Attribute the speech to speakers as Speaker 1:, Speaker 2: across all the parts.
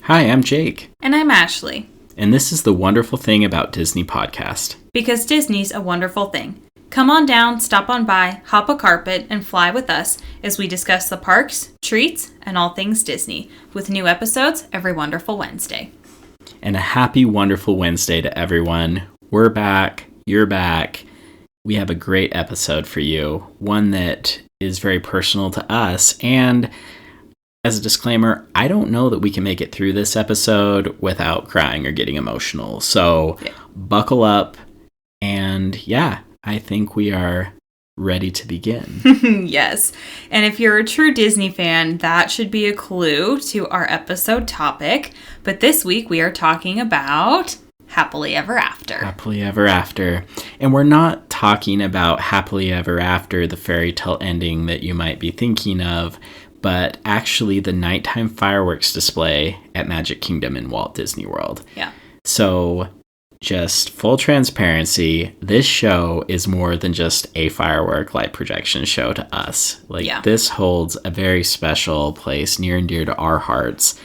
Speaker 1: Hi, I'm Jake.
Speaker 2: And I'm Ashley.
Speaker 1: And this is the Wonderful Thing About Disney podcast.
Speaker 2: Because Disney's a wonderful thing. Come on down, stop on by, hop a carpet, and fly with us as we discuss the parks, treats, and all things Disney, with new episodes every wonderful Wednesday.
Speaker 1: And a happy, wonderful Wednesday to everyone. We're back. You're back. We have a great episode for you, one that is very personal to us. And as a disclaimer, I don't know that we can make it through this episode without crying or getting emotional. So buckle up. And I think we are ready to begin.
Speaker 2: Yes. And if you're a true Disney fan, that should be a clue to our episode topic. But this week we are talking about Happily Ever After.
Speaker 1: Happily Ever After. And we're not talking about Happily Ever After, the fairy tale ending that you might be thinking of, but actually the nighttime fireworks display at Magic Kingdom in Walt Disney World.
Speaker 2: Yeah.
Speaker 1: So just full transparency, this show is more than just a firework light projection show to us. This holds a very special place near and dear to our hearts.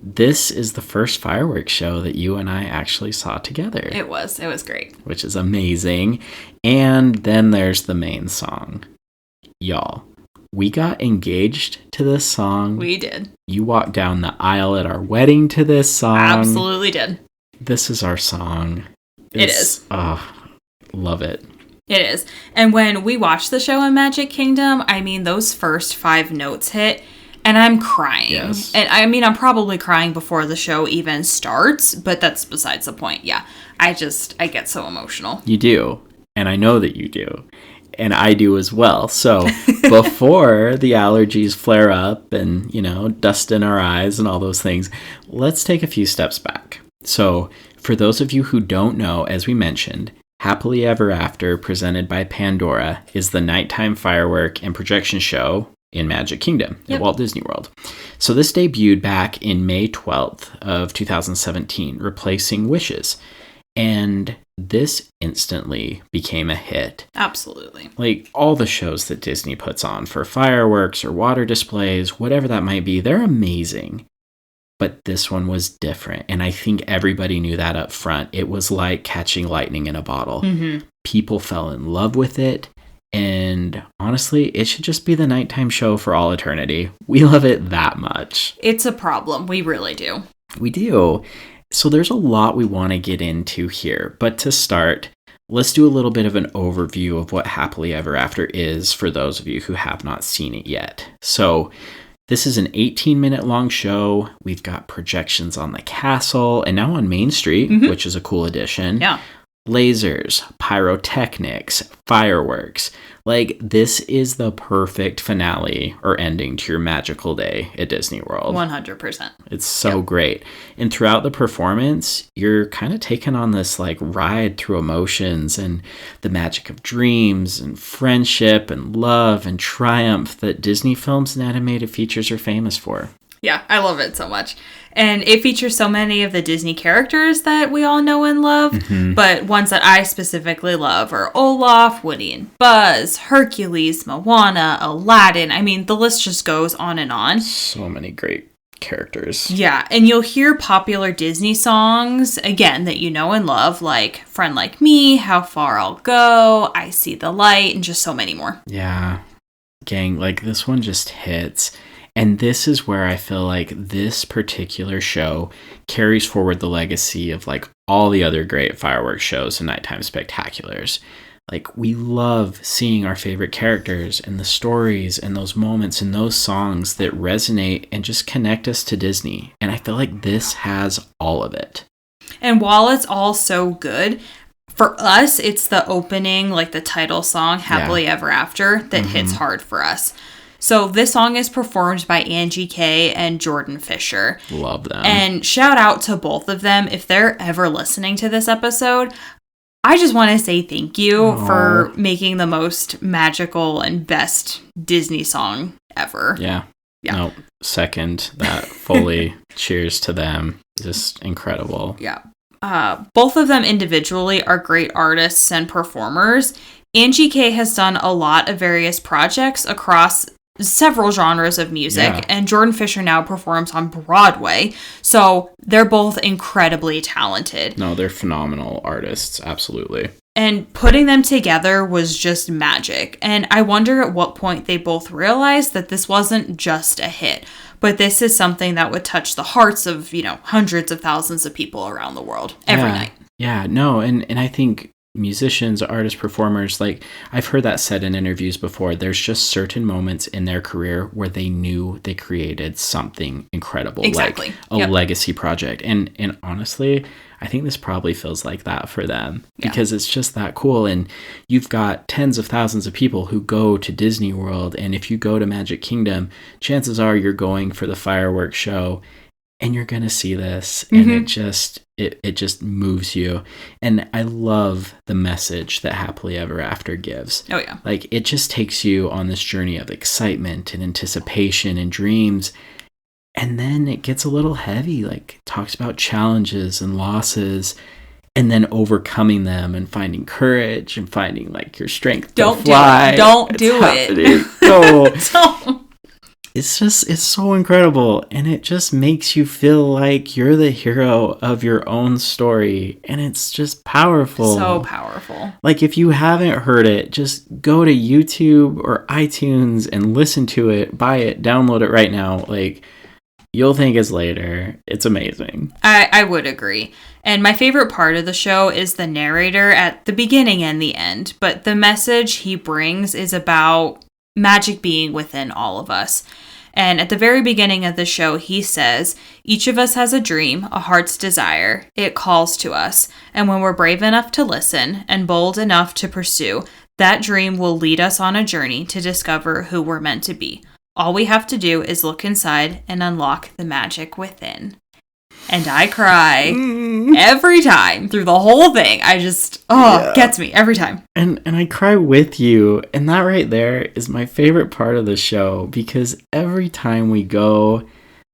Speaker 1: This is the first fireworks show that you and I actually saw together.
Speaker 2: It was great.
Speaker 1: Which is amazing. And then there's the main song. Y'all, we got engaged to this song.
Speaker 2: We did.
Speaker 1: You walked down the aisle at our wedding to this song.
Speaker 2: Absolutely did.
Speaker 1: This is our song.
Speaker 2: It is.
Speaker 1: Oh, love it.
Speaker 2: It is. And when we watched the show in Magic Kingdom, I mean, those first 5 notes hit, and I'm crying.
Speaker 1: Yes.
Speaker 2: And I mean, I'm probably crying before the show even starts, but that's besides the point. Yeah. I get so emotional.
Speaker 1: You do. And I know that you do. And I do as well. So before the allergies flare up and, dust in our eyes and all those things, let's take a few steps back. So for those of you who don't know, as we mentioned, Happily Ever After, presented by Pandora, is the nighttime firework and projection show in Magic Kingdom at Walt Disney World. So this debuted back in May 12th of 2017, replacing Wishes. And this instantly became a hit.
Speaker 2: Absolutely.
Speaker 1: Like all the shows that Disney puts on for fireworks or water displays, whatever that might be, they're amazing. But this one was different. And I think everybody knew that up front. It was like catching lightning in a bottle.
Speaker 2: Mm-hmm.
Speaker 1: People fell in love with it. And honestly, it should just be the nighttime show for all eternity. We love it that much.
Speaker 2: It's a problem. We really do.
Speaker 1: We do. So there's a lot we want to get into here. But to start, let's do a little bit of an overview of what Happily Ever After is for those of you who have not seen it yet. So this is an 18-minute long show. We've got projections on the castle and now on Main Street, which is a cool addition.
Speaker 2: Yeah. Lasers,
Speaker 1: pyrotechnics, fireworks. Like, this is the perfect finale or ending to your magical day at Disney World.
Speaker 2: 100%.
Speaker 1: It's so great. And throughout the performance, you're kind of taken on this ride through emotions and the magic of dreams and friendship and love and triumph that Disney films and animated features are famous for.
Speaker 2: Yeah, I love it so much. And it features so many of the Disney characters that we all know and love, but ones that I specifically love are Olaf, Woody and Buzz, Hercules, Moana, Aladdin. I mean, the list just goes on and on.
Speaker 1: So many great characters.
Speaker 2: Yeah, and you'll hear popular Disney songs, again, that you know and love, like Friend Like Me, How Far I'll Go, I See the Light, and just so many more.
Speaker 1: Yeah. Gang, this one just hits. And this is where I feel like this particular show carries forward the legacy of all the other great fireworks shows and nighttime spectaculars. We love seeing our favorite characters and the stories and those moments and those songs that resonate and just connect us to Disney. And I feel like this has all of it.
Speaker 2: And while it's all so good, for us, it's the opening, the title song, Happily Ever After, that hits hard for us. So this song is performed by Angie Kay and Jordan Fisher.
Speaker 1: Love them.
Speaker 2: And shout out to both of them. If they're ever listening to this episode, I just want to say thank you for making the most magical and best Disney song ever.
Speaker 1: Yeah. No, second that fully. Cheers to them. Just incredible.
Speaker 2: Yeah. Both of them individually are great artists and performers. Angie Kay has done a lot of various projects across several genres of music,
Speaker 1: Yeah.
Speaker 2: and Jordan Fisher now performs on Broadway. So they're both incredibly talented.
Speaker 1: No, they're phenomenal artists, absolutely.
Speaker 2: And putting them together was just magic. And I wonder at what point they both realized that this wasn't just a hit, but this is something that would touch the hearts of, hundreds of thousands of people around the world every night.
Speaker 1: Yeah, no, and I think musicians, artists, performers, like I've heard that said in interviews before, there's just certain moments in their career where they knew they created something incredible,
Speaker 2: exactly.
Speaker 1: like a legacy project. And honestly, I think this probably feels like that for them because it's just that cool. And you've got tens of thousands of people who go to Disney World. And if you go to Magic Kingdom, chances are you're going for the fireworks show and you're going to see this. And it just moves you. And I love the message that Happily Ever After gives.
Speaker 2: Oh, yeah.
Speaker 1: Like it just takes you on this journey of excitement and anticipation and dreams. And then it gets a little heavy, like talks about challenges and losses and then overcoming them and finding courage and finding like your strength to fly.
Speaker 2: Don't do it.
Speaker 1: No. It's so incredible. And it just makes you feel like you're the hero of your own story. And it's just powerful.
Speaker 2: So powerful.
Speaker 1: Like if you haven't heard it, just go to YouTube or iTunes and listen to it, buy it, download it right now. Like, you'll thank us later. It's amazing.
Speaker 2: I would agree. And my favorite part of the show is the narrator at the beginning and the end. But the message he brings is about magic being within all of us. And at the very beginning of the show, he says, each of us has a dream, a heart's desire. It calls to us. And when we're brave enough to listen and bold enough to pursue, that dream will lead us on a journey to discover who we're meant to be. All we have to do is look inside and unlock the magic within. And I cry every time through the whole thing. I just, gets me every time.
Speaker 1: And I cry with you. And that right there is my favorite part of the show because every time we go,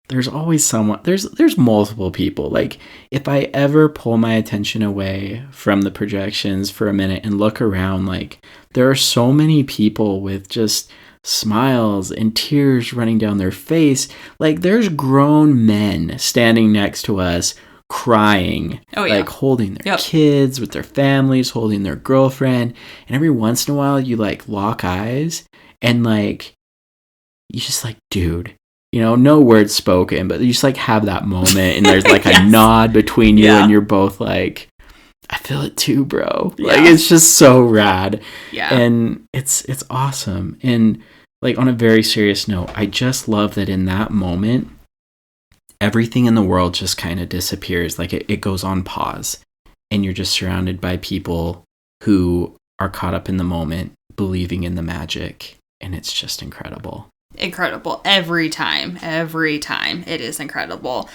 Speaker 1: there's always someone, there's multiple people. Like if I ever pull my attention away from the projections for a minute and look around, like there are so many people with just smiles and tears running down their face. Like there's grown men standing next to us crying, like holding their kids with their families, holding their girlfriend. And every once in a while you like lock eyes and like you just like, dude, no words spoken, but you just like have that moment and there's like a nod between you and you're both like, I feel it too, bro. Yeah. Like it's just so rad.
Speaker 2: Yeah.
Speaker 1: And it's awesome. And like on a very serious note, I just love that in that moment, everything in the world just kind of disappears. Like it goes on pause and you're just surrounded by people who are caught up in the moment, believing in the magic. And it's just incredible.
Speaker 2: Incredible. Every time. It is incredible.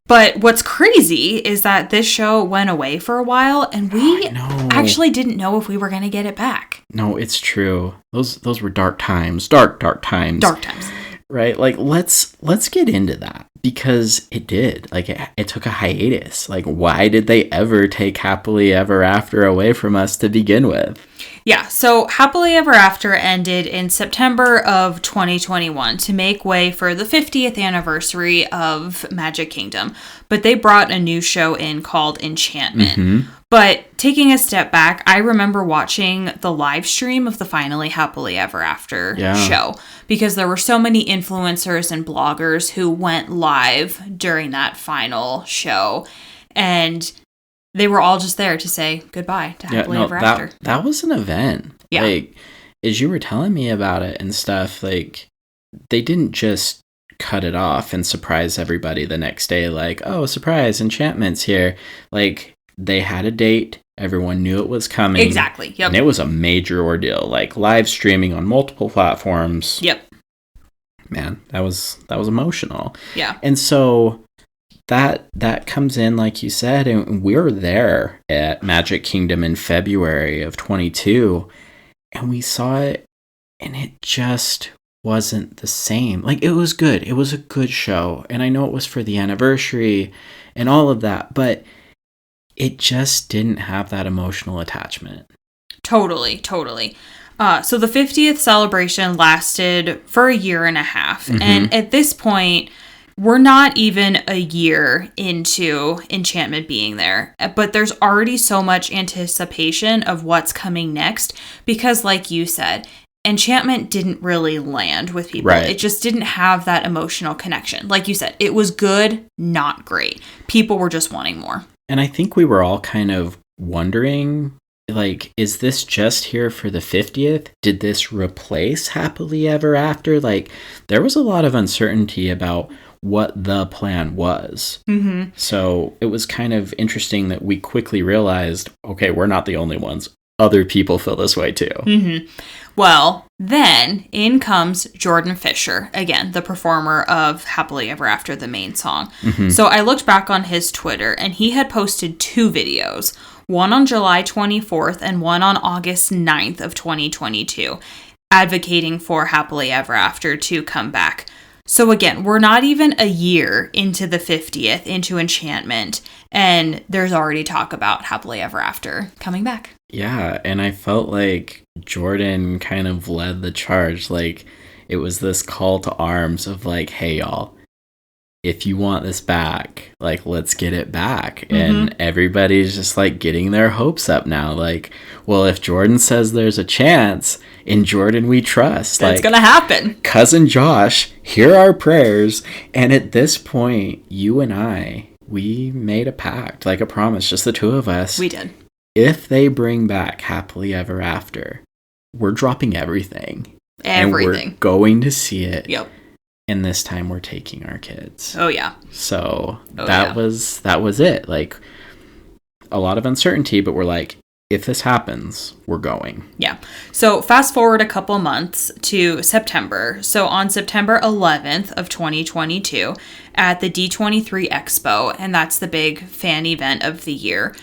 Speaker 2: But what's crazy is that this show went away for a while and we actually didn't know if we were going to get it back.
Speaker 1: No, it's true. Those were dark times. Dark times.
Speaker 2: Dark times.
Speaker 1: Right? Like let's get into that because it did. Like it took a hiatus. Like why did they ever take Happily Ever After away from us to begin with?
Speaker 2: Yeah, so Happily Ever After ended in September of 2021 to make way for the 50th anniversary of Magic Kingdom. But they brought a new show in called Enchantment. Mm-hmm. But taking a step back, I remember watching the live stream of the Finally Happily Ever After show because there were so many influencers and bloggers who went live during that final show. And they were all just there to say goodbye to Happily Ever After.
Speaker 1: That was an event. Yeah. Like, as you were telling me about it and stuff, like, they didn't just cut it off and surprise everybody the next day. Like, oh, surprise, Enchantment's here. Like, they had a date. Everyone knew it was coming.
Speaker 2: Exactly. Yep.
Speaker 1: And it was a major ordeal. Like, live streaming on multiple platforms.
Speaker 2: Yep.
Speaker 1: Man, that was emotional.
Speaker 2: Yeah.
Speaker 1: And so that comes in, like you said, and we were there at Magic Kingdom in February of 22, and we saw it, and it just wasn't the same. Like, it was good. It was a good show, and I know it was for the anniversary and all of that, but it just didn't have that emotional attachment.
Speaker 2: Totally. So the 50th celebration lasted for a year and a half.
Speaker 1: Mm-hmm.
Speaker 2: And at this point, we're not even a year into Enchantment being there. But there's already so much anticipation of what's coming next. Because like you said, Enchantment didn't really land with people.
Speaker 1: Right.
Speaker 2: It just didn't have that emotional connection. Like you said, it was good, not great. People were just wanting more.
Speaker 1: And I think we were all kind of wondering, like, is this just here for the 50th? Did this replace Happily Ever After? Like, there was a lot of uncertainty about what the plan was.
Speaker 2: Mm-hmm.
Speaker 1: So it was kind of interesting that we quickly realized, okay, we're not the only ones. Other people feel this way too.
Speaker 2: Mm-hmm. Well, then in comes Jordan Fisher, again, the performer of Happily Ever After, the main song.
Speaker 1: Mm-hmm.
Speaker 2: So I looked back on his Twitter, and he had posted 2 videos, one on July 24th and one on August 9th of 2022, advocating for Happily Ever After to come back. So again, we're not even a year into the 50th, into Enchantment, and there's already talk about Happily Ever After coming back.
Speaker 1: Yeah, and I felt like Jordan kind of led the charge. Like, it was this call to arms of like, hey, y'all, if you want this back, like, let's get it back. Mm-hmm. And everybody's just like getting their hopes up now. Like, well, if Jordan says there's a chance, in Jordan we trust.
Speaker 2: It's
Speaker 1: like,
Speaker 2: gonna happen.
Speaker 1: Cousin Josh, hear our prayers. And at this point, you and I, we made a pact, like a promise, just the two of us.
Speaker 2: We did. If
Speaker 1: they bring back Happily Ever After, we're dropping everything.
Speaker 2: Everything.
Speaker 1: And we're going to see it.
Speaker 2: Yep.
Speaker 1: And this time we're taking our kids.
Speaker 2: Oh, yeah.
Speaker 1: So that was it. Like, a lot of uncertainty, but we're like, if this happens, we're going.
Speaker 2: Yeah. So fast forward a couple months to September. So on September 11th of 2022 at the D23 Expo, and that's the big fan event of the year,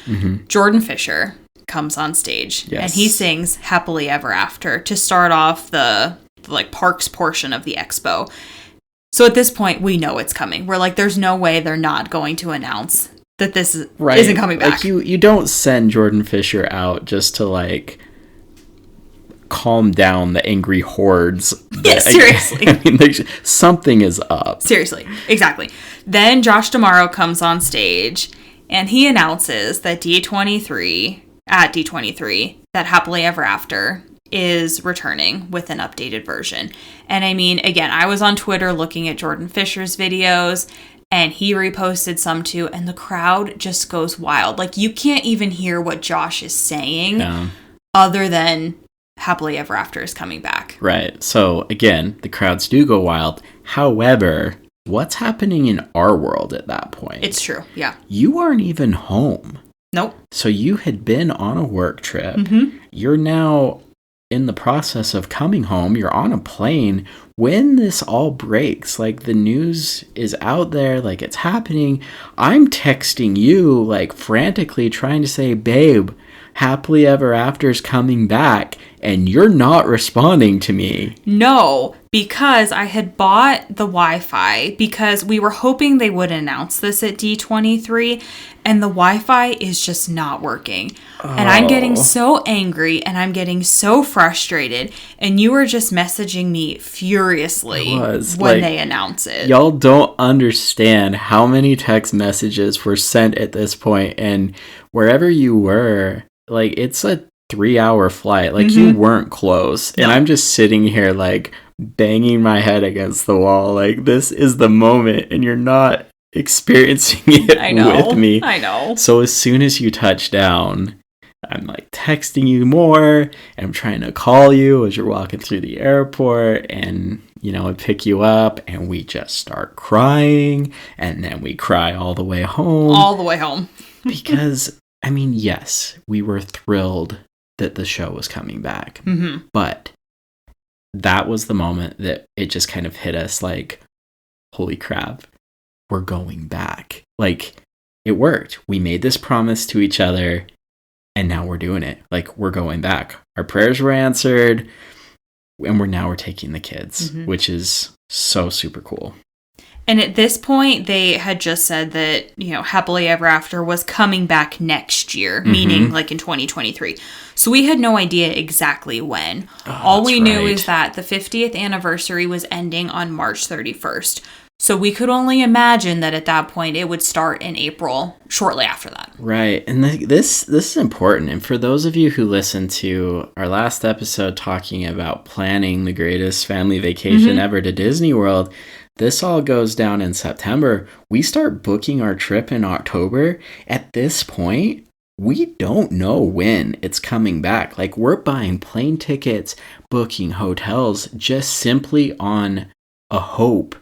Speaker 2: Jordan Fisher comes on stage. Yes. And he sings Happily Ever After to start off the like parks portion of the expo. So at this point, we know it's coming. We're like, there's no way they're not going to announce that this isn't coming back.
Speaker 1: Like, you don't send Jordan Fisher out just to, like, calm down the angry hordes.
Speaker 2: Yeah, seriously.
Speaker 1: I mean, something is up.
Speaker 2: Seriously. Exactly. Then Josh D'Amaro comes on stage, and he announces that D23, that Happily Ever After is returning with an updated version. And I mean, again, I was on Twitter looking at Jordan Fisher's videos, and he reposted some too, and the crowd just goes wild. Like, you can't even hear what Josh is saying other than Happily Ever After is coming back.
Speaker 1: Right. So, again, the crowds do go wild. However, what's happening in our world at that point?
Speaker 2: It's true, yeah.
Speaker 1: You aren't even home.
Speaker 2: Nope.
Speaker 1: So you had been on a work trip. Mm-hmm. You're now in the process of coming home. You're on a plane when this all breaks. Like, the news is out there, like, it's happening. I'm texting you, like, frantically trying to say, babe, Happily Ever After's coming back, and you're not responding to me.
Speaker 2: No, because I had bought the Wi-Fi because we were hoping they would announce this at D23, and the Wi-Fi is just not working. Oh. And I'm getting so angry, and I'm getting so frustrated, and you were just messaging me furiously when they announce it.
Speaker 1: Y'all don't understand how many text messages were sent at this point, and wherever you were, like, it's a 3-hour flight. Like, you weren't close. No. And I'm just sitting here, like, banging my head against the wall. Like, this is the moment, and you're not experiencing it with me.
Speaker 2: I know.
Speaker 1: So as soon as you touch down, I'm, like, texting you more, and I'm trying to call you as you're walking through the airport, and, you know, I pick you up, and we just start crying, and then we cry all the way home.
Speaker 2: All the way home.
Speaker 1: Because, I mean, yes, we were thrilled that the show was coming back. Mm-hmm. But that was the moment that it just kind of hit us like, holy crap, we're going back. Like, it worked. We made this promise to each other, and now we're doing it. Like, we're going back. Our prayers were answered, and we're taking the kids, which is so super cool.
Speaker 2: And at this point, they had just said that, Happily Ever After was coming back next year, meaning like in 2023. So we had no idea exactly when. All we knew is that the 50th anniversary was ending on March 31st. So we could only imagine that at that point it would start in April, shortly after that.
Speaker 1: Right. And this is important. And for those of you who listened to our last episode talking about planning the greatest family vacation ever to Disney World, this all goes down in September. We start booking our trip in October. At this point, we don't know when it's coming back. Like, we're buying plane tickets, booking hotels, just simply on a hope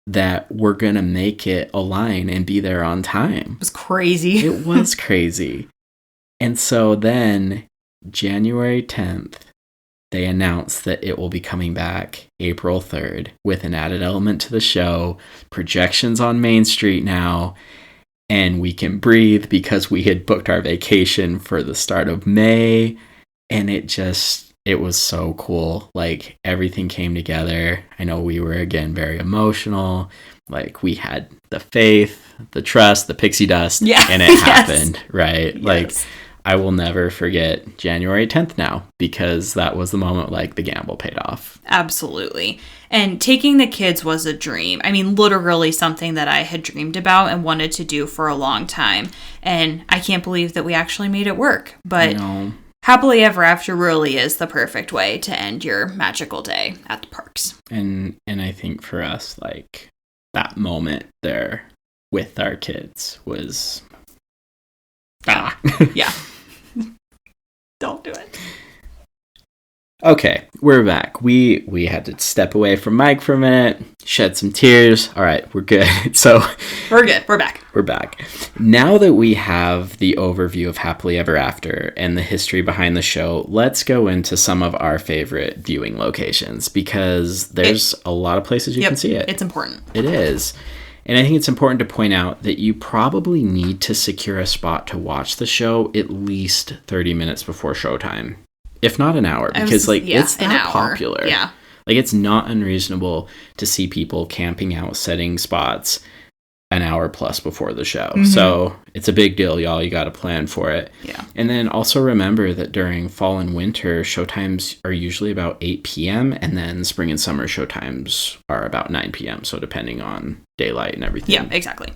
Speaker 1: that we're going to make it align and be there on time.
Speaker 2: It was crazy.
Speaker 1: It was crazy. And so then, January 10th, they announced that it will be coming back April 3rd with an added element to the show, projections on Main Street now, and we can breathe because we had booked our vacation for the start of May, and it was so cool. Like, everything came together. I know we were, again, very emotional. Like, we had the faith, the trust, the pixie dust, and it happened, right?
Speaker 2: Yes.
Speaker 1: Like, I will never forget January 10th now, because that was the moment, like, the gamble paid off.
Speaker 2: Absolutely. And taking the kids was a dream. I mean, literally something that I had dreamed about and wanted to do for a long time. And I can't believe that we actually made it work. But Happily Ever After really is the perfect way to end your magical day at the parks.
Speaker 1: And I think for us, like, that moment there with our kids was...
Speaker 2: Yeah. Don't do it.
Speaker 1: Okay, we're back. We had to step away from Mike for a minute, shed some tears. All right, we're good. So
Speaker 2: we're good. We're back.
Speaker 1: We're back. Now that we have the overview of Happily Ever After and the history behind the show, let's go into some of our favorite viewing locations, because there's a lot of places you can see it.
Speaker 2: It's important.
Speaker 1: It is. And I think it's important to point out that you probably need to secure a spot to watch the show at least 30 minutes before showtime, if not an hour, because it's that popular.
Speaker 2: Yeah.
Speaker 1: Like, it's not unreasonable to see people camping out, setting spots an hour plus before the show. So it's a big deal, y'all. You got to plan for it.
Speaker 2: Yeah.
Speaker 1: And then also remember that during fall and winter, showtimes are usually about 8 p.m. and then spring and summer showtimes are about 9 p.m. So depending on daylight and everything.
Speaker 2: Yeah, exactly.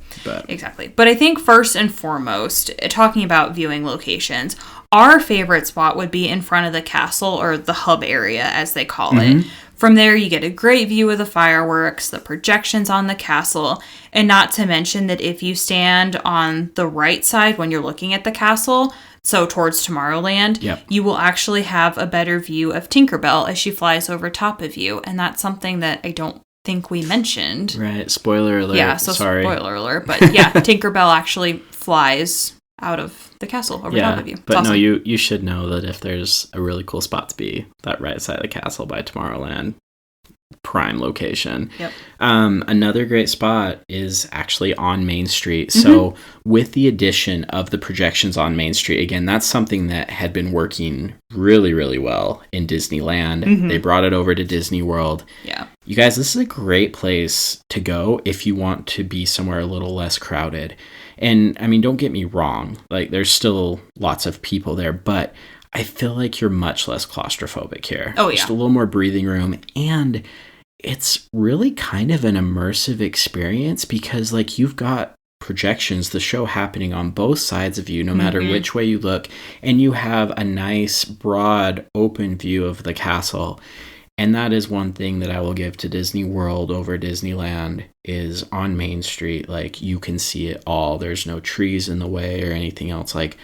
Speaker 2: Exactly. But I think first and foremost, talking about viewing locations, our favorite spot would be in front of the castle, or the hub area, as they call it. From there, you get a great view of the fireworks, the projections on the castle, and not to mention that if you stand on the right side when you're looking at the castle, so towards Tomorrowland, you will actually have a better view of Tinkerbell as she flies over top of you, and that's something that I don't think we mentioned.
Speaker 1: Right, spoiler alert.
Speaker 2: Yeah, so
Speaker 1: sorry.
Speaker 2: Spoiler alert, but yeah, Tinkerbell actually flies out of the castle over top of you.
Speaker 1: But awesome. No, you should know that if there's a really cool spot to be, that right side of the castle by Tomorrowland, prime location. Another great spot is actually on Main Street. So with the addition of the projections on Main Street, again, that's something that had been working really, really well in Disneyland. They brought it over to Disney World.
Speaker 2: Yeah.
Speaker 1: You guys, this is a great place to go if you want to be somewhere a little less crowded. And I mean, don't get me wrong, like, there's still lots of people there, but I feel like you're much less claustrophobic here.
Speaker 2: Oh, yeah.
Speaker 1: Just a little more breathing room. And it's really kind of an immersive experience because, like, you've got projections, the show happening on both sides of you, no matter which way you look. And you have a nice, broad, open view of the castle. And that is one thing that I will give to Disney World over Disneyland is on Main Street. Like, you can see it all. There's no trees in the way or anything else. Like,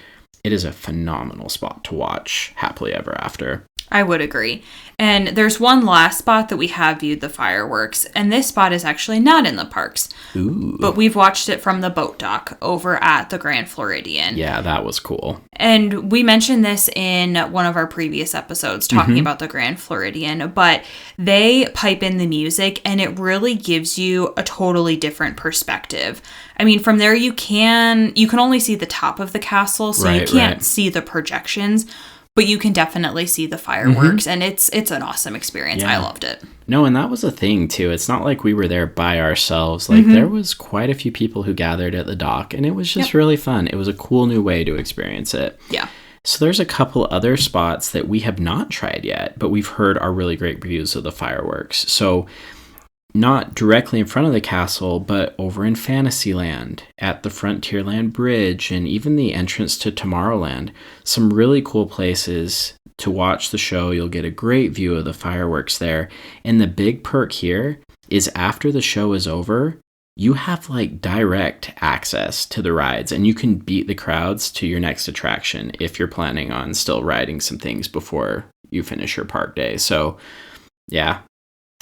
Speaker 1: it is a phenomenal spot to watch Happily Ever After.
Speaker 2: I would agree. And there's one last spot that we have viewed the fireworks, and this spot is actually not in the parks.
Speaker 1: Ooh.
Speaker 2: But we've watched it from the boat dock over at the Grand Floridian.
Speaker 1: Yeah, that was cool.
Speaker 2: And we mentioned this in one of our previous episodes talking about the Grand Floridian, but they pipe in the music and it really gives you a totally different perspective. I mean, from there you can only see the top of the castle, so you can't see the projections. but you can definitely see the fireworks, and it's an awesome experience.
Speaker 1: Yeah.
Speaker 2: I loved it.
Speaker 1: No, and that was a thing too. It's not like we were there by ourselves. Like there was quite a few people who gathered at the dock, and it was just really fun. It was a cool new way to experience it.
Speaker 2: Yeah.
Speaker 1: So there's a couple other spots that we have not tried yet, but we've heard are really great reviews of the fireworks. So not directly in front of the castle, but over in Fantasyland, at the Frontierland Bridge, and even the entrance to Tomorrowland. Some really cool places to watch the show. You'll get a great view of the fireworks there. And the big perk here is after the show is over, you have like direct access to the rides, and you can beat the crowds to your next attraction if you're planning on still riding some things before you finish your park day. So yeah,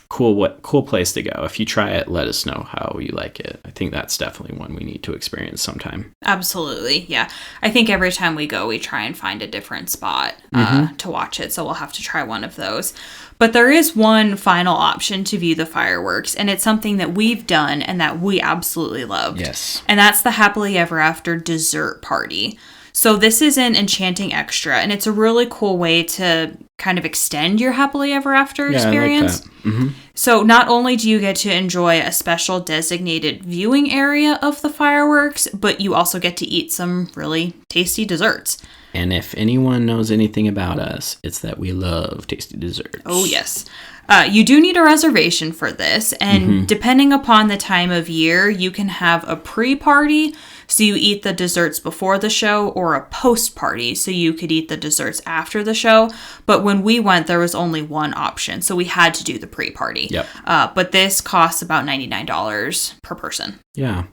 Speaker 1: cool place to go. If you try it, let us know how you like it. I think that's definitely one we need to experience sometime.
Speaker 2: Absolutely. Yeah. I think every time we go, we try and find a different spot to watch it. So we'll have to try one of those. But there is one final option to view the fireworks, and it's something that we've done and that we absolutely loved.
Speaker 1: Yes.
Speaker 2: And that's the Happily Ever After dessert party. So this is an Enchanting Extra, and it's a really cool way to kind of extend your Happily Ever After experience.
Speaker 1: I like that. Mm-hmm.
Speaker 2: So not only do you get to enjoy a special designated viewing area of the fireworks, but you also get to eat some really tasty desserts.
Speaker 1: And if anyone knows anything about us, it's that we love tasty desserts.
Speaker 2: Oh, yes. You do need a reservation for this, and depending upon the time of year, you can have a pre-party, so you eat the desserts before the show, or a post-party, so you could eat the desserts after the show. But when we went, there was only one option, so we had to do the pre-party.
Speaker 1: Yep.
Speaker 2: But this costs about $99 per person.
Speaker 1: Yeah.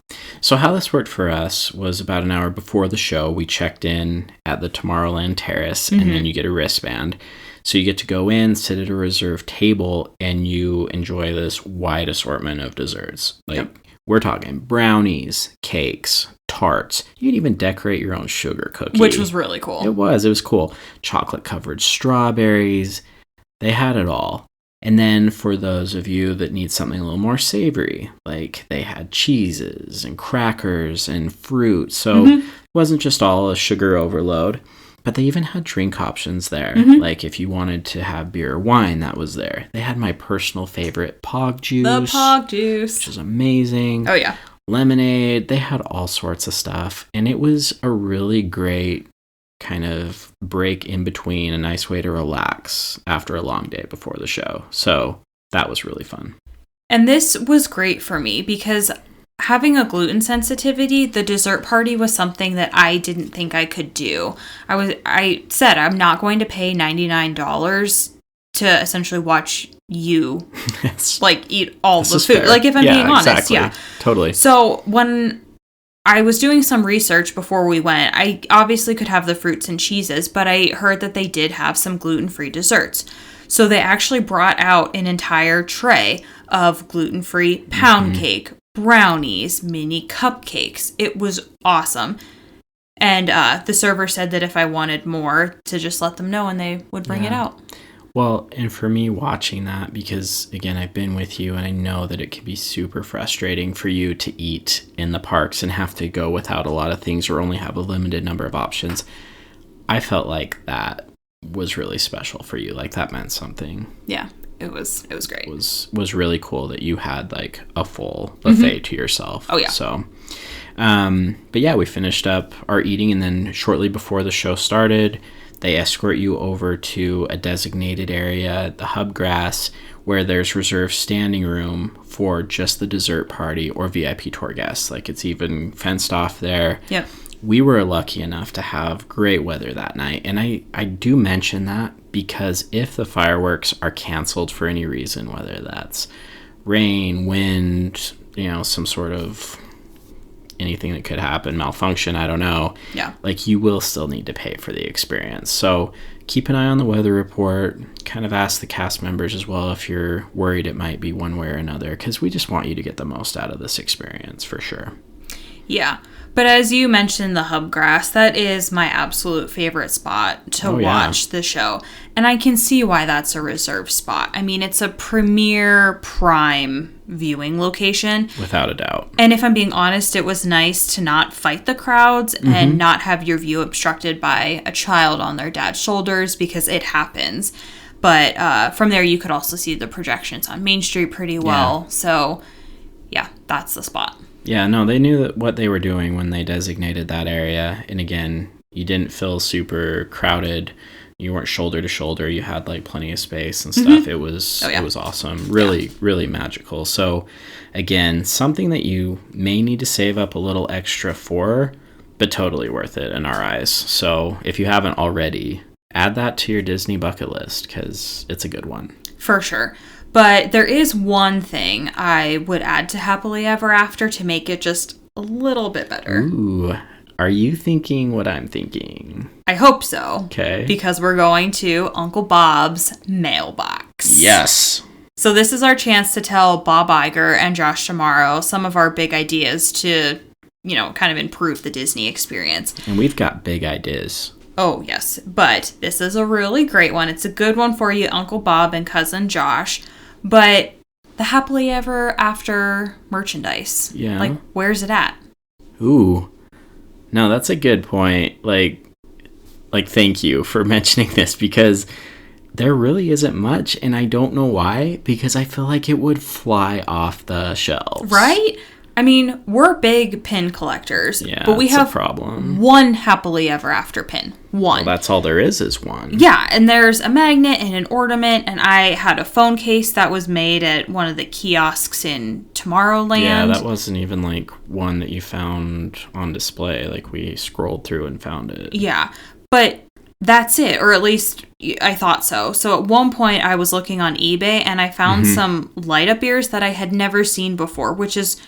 Speaker 1: So how this worked for us was about an hour before the show, we checked in at the Tomorrowland Terrace, and then you get a wristband. So you get to go in, sit at a reserved table, and you enjoy this wide assortment of desserts. Like, we're talking brownies, cakes, tarts. You can even decorate your own sugar cookie.
Speaker 2: Which was really cool.
Speaker 1: It was cool. Chocolate-covered strawberries. They had it all. And then for those of you that need something a little more savory, like they had cheeses and crackers and fruit. So it wasn't just all a sugar overload. But they even had drink options there. Like if you wanted to have beer or wine, that was there. They had my personal favorite, Pog Juice.
Speaker 2: The Pog Juice.
Speaker 1: Which is amazing.
Speaker 2: Oh, yeah.
Speaker 1: Lemonade. They had all sorts of stuff. And it was a really great kind of break in between, a nice way to relax after a long day before the show. So that was really fun.
Speaker 2: And this was great for me because having a gluten sensitivity, the dessert party was something that I didn't think I could do. I said I'm not going to pay $99 to essentially watch you like eat all the food.
Speaker 1: Fair.
Speaker 2: Like if I'm being honest,
Speaker 1: exactly. Totally.
Speaker 2: So when I was doing some research before we went, I obviously could have the fruits and cheeses, but I heard that they did have some gluten-free desserts. So they actually brought out an entire tray of gluten-free pound cake, brownies, mini cupcakes. It was awesome. And the server said that if I wanted more, to just let them know and they would bring it out.
Speaker 1: Well, and for me watching that, because again, I've been with you and I know that it can be super frustrating for you to eat in the parks and have to go without a lot of things or only have a limited number of options. I felt like that was really special for you. Like that meant something.
Speaker 2: Yeah. It was great.
Speaker 1: It was really cool that you had like a full buffet to yourself.
Speaker 2: Oh yeah.
Speaker 1: So, but yeah, we finished up our eating, and then shortly before the show started, they escort you over to a designated area, the Hub Grass, where there's reserved standing room for just the dessert party or VIP tour guests. Like it's even fenced off there.
Speaker 2: Yep.
Speaker 1: We were lucky enough to have great weather that night. And I do mention that because if the fireworks are canceled for any reason, whether that's rain, wind, some sort of anything that could happen, malfunction, I don't know.
Speaker 2: Yeah.
Speaker 1: Like you will still need to pay for the experience. So keep an eye on the weather report, kind of ask the cast members as well if you're worried it might be one way or another, because we just want you to get the most out of this experience for sure.
Speaker 2: Yeah. But as you mentioned, the Hub Grass, that is my absolute favorite spot to watch the show. And I can see why that's a reserved spot. I mean, it's a premier prime viewing location.
Speaker 1: Without a doubt.
Speaker 2: And if I'm being honest, it was nice to not fight the crowds and not have your view obstructed by a child on their dad's shoulders, because it happens. But from there, you could also see the projections on Main Street pretty well. Yeah. So, yeah, that's the spot.
Speaker 1: Yeah, no, they knew what they were doing when they designated that area. And again, you didn't feel super crowded. You weren't shoulder to shoulder. You had like plenty of space and stuff. It was It was awesome. Really, really magical. So again, something that you may need to save up a little extra for, but totally worth it in our eyes. So if you haven't already, add that to your Disney bucket list, because it's a good one.
Speaker 2: For sure. But there is one thing I would add to Happily Ever After to make it just a little bit better.
Speaker 1: Ooh. Are you thinking what I'm thinking?
Speaker 2: I hope so.
Speaker 1: Okay.
Speaker 2: Because we're going to Uncle Bob's mailbox.
Speaker 1: Yes.
Speaker 2: So this is our chance to tell Bob Iger and Josh D'Amaro some of our big ideas to, kind of improve the Disney experience.
Speaker 1: And we've got big ideas.
Speaker 2: Oh, yes. But this is a really great one. It's a good one for you, Uncle Bob and Cousin Josh. But the Happily Ever After merchandise.
Speaker 1: Yeah.
Speaker 2: Like, where's it at?
Speaker 1: Ooh. No, that's a good point. Like, thank you for mentioning this, because there really isn't much, and I don't know why, because I feel like it would fly off the shelves.
Speaker 2: Right? I mean, we're big pin collectors, but we have
Speaker 1: a problem.
Speaker 2: One Happily Ever After pin. One.
Speaker 1: Well, that's all there is one.
Speaker 2: Yeah, and there's a magnet and an ornament, and I had a phone case that was made at one of the kiosks in Tomorrowland.
Speaker 1: Yeah, that wasn't even like one that you found on display. Like, we scrolled through and found it.
Speaker 2: Yeah, but that's it, or at least I thought so. So at one point I was looking on eBay and I found some light up ears that I had never seen before, which is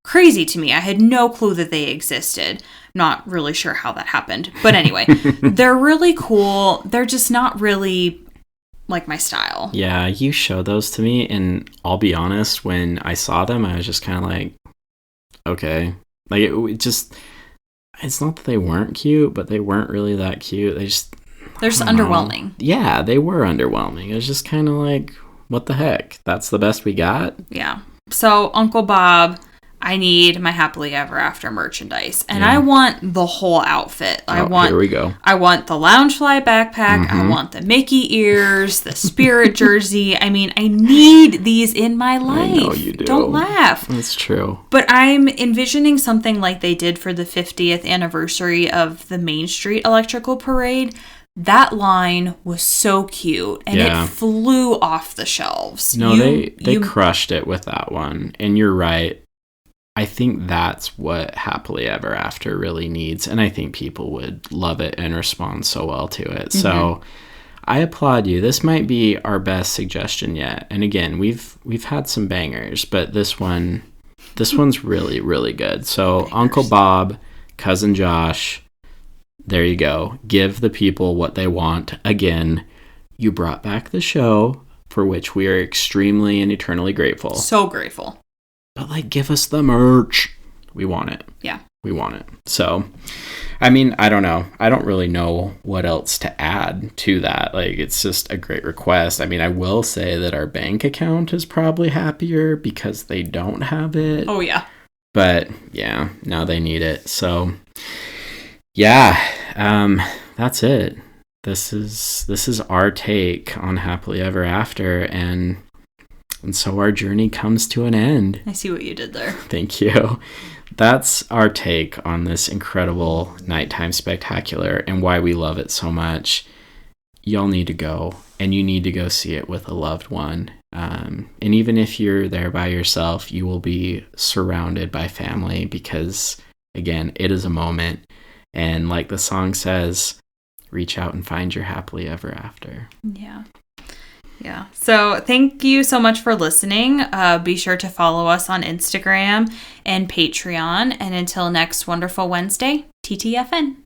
Speaker 2: crazy to me. I had no clue that they existed. Not really sure how that happened. But anyway, they're really cool. They're just not really like my style.
Speaker 1: Yeah, you showed those to me, and I'll be honest, when I saw them, I was just kind of like, okay. Like, it's not that they weren't cute, but they weren't really that cute. They're just
Speaker 2: underwhelming.
Speaker 1: Yeah, they were underwhelming. It was just kind of like, what the heck? That's the best we got?
Speaker 2: Yeah. So, Uncle Bob, I need my Happily Ever After merchandise. And I want the whole outfit.
Speaker 1: Here we go.
Speaker 2: I want the Loungefly backpack. I want the Mickey ears, the Spirit jersey. I mean, I need these in my life.
Speaker 1: I know you do.
Speaker 2: Don't laugh.
Speaker 1: That's true.
Speaker 2: But I'm envisioning something like they did for the 50th anniversary of the Main Street Electrical Parade. That line was so cute, and it flew off the shelves.
Speaker 1: No, they crushed it with that one. And you're right. I think that's what Happily Ever After really needs, and I think people would love it and respond so well to it. So I applaud you. This might be our best suggestion yet. And again, we've had some bangers, but this one's really, really good. So bangers. Uncle Bob, Cousin Josh, there you go. Give the people what they want. Again, you brought back the show, for which we are extremely and eternally grateful.
Speaker 2: So grateful.
Speaker 1: But, give us the merch. We want it.
Speaker 2: Yeah.
Speaker 1: We want it. So, I mean, I don't know. I don't really know what else to add to that. It's just a great request. I mean, I will say that our bank account is probably happier because they don't have it.
Speaker 2: Oh, yeah.
Speaker 1: But, yeah, now they need it. So, yeah, that's it. This is our take on Happily Ever After, and so our journey comes to an end.
Speaker 2: I see what you did there.
Speaker 1: Thank you. That's our take on this incredible nighttime spectacular and why we love it so much. Y'all need to go, and you need to go see it with a loved one. And even if you're there by yourself, you will be surrounded by family because, again, it is a moment. And like the song says, reach out and find your happily ever after.
Speaker 2: Yeah. Yeah. So thank you so much for listening. Be sure to follow us on Instagram and Patreon. And until next wonderful Wednesday, TTFN.